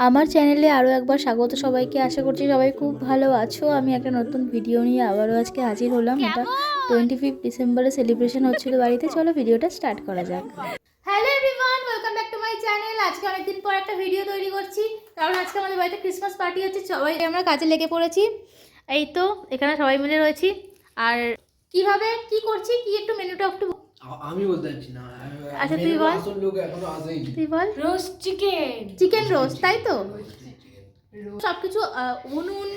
আমার চ্যানেলে আরও একবার স্বাগত সবাইকে। আশা করছি সবাই খুব ভালো আছো। আমি একটা নতুন ভিডিও নিয়ে আবারও আজকে হাজির হলাম। এটা 25 ডিসেম্বরে সেলিব্রেশন হচ্ছিল বাড়িতে। চলো ভিডিওটা স্টার্ট করা যাক। Hello everyone, welcome back to my channel. আজকে অনেকদিন পর একটা ভিডিও তৈরি করছি, কারণ আজকে আমাদের বাড়িতে ক্রিসমাস পার্টি হচ্ছে। সবাই আমরা কাজে লেগে পড়েছি। এই তো এখানে সবাই মিলে রয়েছি। আর কিভাবে কি করছি, কি একটু মেনুটা একটু আমি বলতে পারছি না। আচ্ছা তুই বল। আসল লোক এখনো আসেনি। তুই বল। রোস্ট চিকেন রোস্ট, তাই তো? সবকিছু উনুন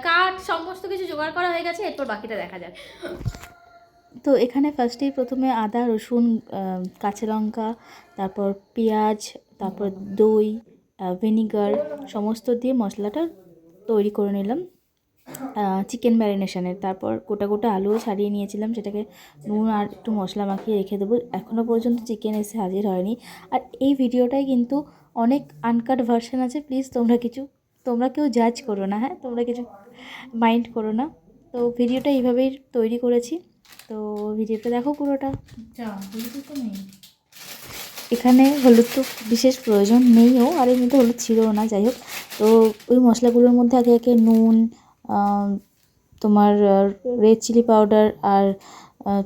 কাঠ সমস্ত কিছু জোগাড় করা হয়ে গেছে, এরপর বাকিটা দেখা যাক। তো এখানে ফার্স্টেই প্রথমে আদা রসুন কাঁচা লঙ্কা, তারপর পেঁয়াজ, তারপর দই ভিনিগার সমস্ত দিয়ে মশলাটা তৈরি করে নিলাম চিকেন ম্যারিনেশনের। তারপর গোটা গোটা আলুও ছাড়িয়ে নিয়েছিলাম, সেটাকে নুন আর একটু মশলা মাখিয়ে রেখে দেবো। এখনও পর্যন্ত চিকেন এসে হাজির হয়নি। আর এই ভিডিওটায় কিন্তু অনেক আনকাট ভার্সন আছে, প্লিজ তোমরা কেউ জাজ করো না, হ্যাঁ, তোমরা কিছু মাইন্ড করো না। তো ভিডিওটা এইভাবেই তৈরি করেছি। তো ভিডিওটা দেখো পুরোটা। এখানে হলুদ তো বিশেষ প্রয়োজন নেইও, আর এমনিতে হলুদ ছিলও না, যাই হোক। তো ওই মশলাগুলোর মধ্যে আগে আগে নুন, তোমার রেড চিলি পাউডার, আর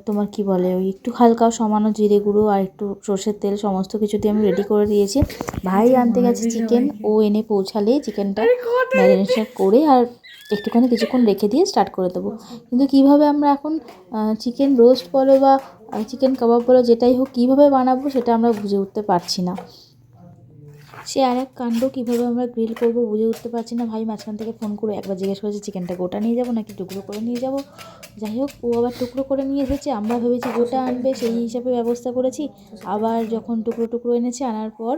তোমার কি বলে ওই একটু হালকা সমানো জিরে গুঁড়ো আর একটু সর্ষের তেল, সমস্ত কিছু দিয়ে আমি রেডি করে দিয়েছি। ভাই আনতে গেছে চিকেন, ও এনে পৌঁছালে চিকেনটা ম্যারিনেশন করে আর একটুখানি কিছুক্ষণ রেখে দিয়ে স্টার্ট করে দেবো। কিন্তু কীভাবে আমরা এখন চিকেন রোস্ট বলো বা চিকেন কাবাব বলো, যেটাই হোক, কীভাবে বানাবো সেটা আমরা বুঝে উঠতে পারছি না। সে আর এক কাণ্ড, কীভাবে আমরা গ্রিল করবো বুঝে উঠতে পারছি না। ভাই মাঝখান থেকে ফোন করে একবার জিজ্ঞেস করেছে চিকেনটা গোটা নিয়ে যাবো নাকি টুকরো করে নিয়ে যাব। যাই হোক, ও আবার টুকরো করে নিয়ে এসেছে, আমরা ভেবেছি গোটা আনবে, সেই হিসাবে ব্যবস্থা করেছি। আবার যখন টুকরো টুকরো এনেছে, আনার পর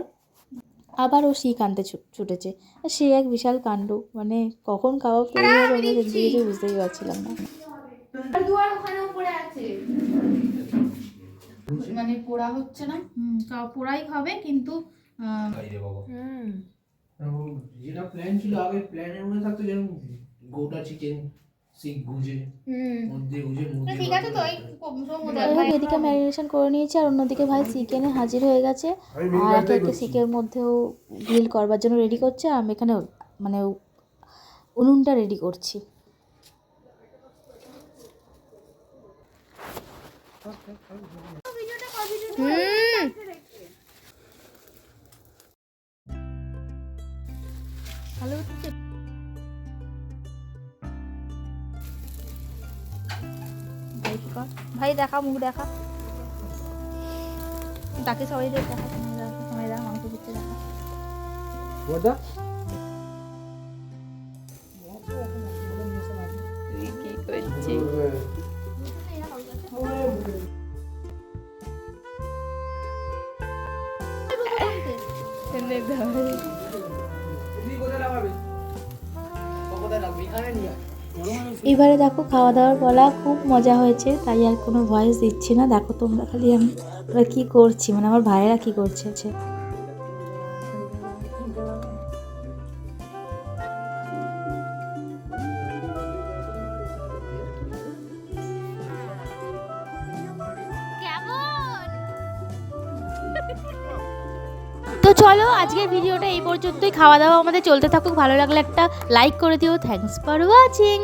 আবার ও শিক আনতে ছুটেছে। সে এক বিশাল কাণ্ড, মানে কখন কাবাব তৈরি হবে আমরা সেদিকে কিছু বুঝতেই পারছিলাম না। মানে পোড়া হচ্ছে না, পোড়াই হবে, কিন্তু যেটা প্ল্যান ছিল আগে, প্ল্যানের মধ্যে থাকতো যেন গোটা চিকেন শিক গুজে মধ্যে গুজে মুরগি। ঠিক আছে, তো এদিকে ম্যারিনেশন করে নিয়েছি, আর অন্যদিকে ভাই চিকেনে হাজির হয়ে গেছে। আর একে একে চিকেনের মধ্যেও গ্রিল করবার জন্য রেডি করছে, আর আমি এখানে মানে উনুনটা রেডি করছি। ভালো হচ্ছে ভাই, দেখা মুখ দেখা, তাকে সবাই দেখা, সবাই দেখা, মাংস দিচ্ছে দেখা। কি করছি এবারে দেখো খাওয়া দাওয়ার বলা, খুব মজা হয়েছে, তাই আর কোনো ভয়েস দিচ্ছি না। দেখো তোমরা খালি আমরা কী করছি, মানে আমার ভাইয়েরা কী করছে। তো চলো আজকের ভিডিওটা এই পর্যন্তই। খাওয়া দাওয়া আমাদের চলতে থাকুক, ভালো লাগলে একটা লাইক করে দিও। Thanks for watching.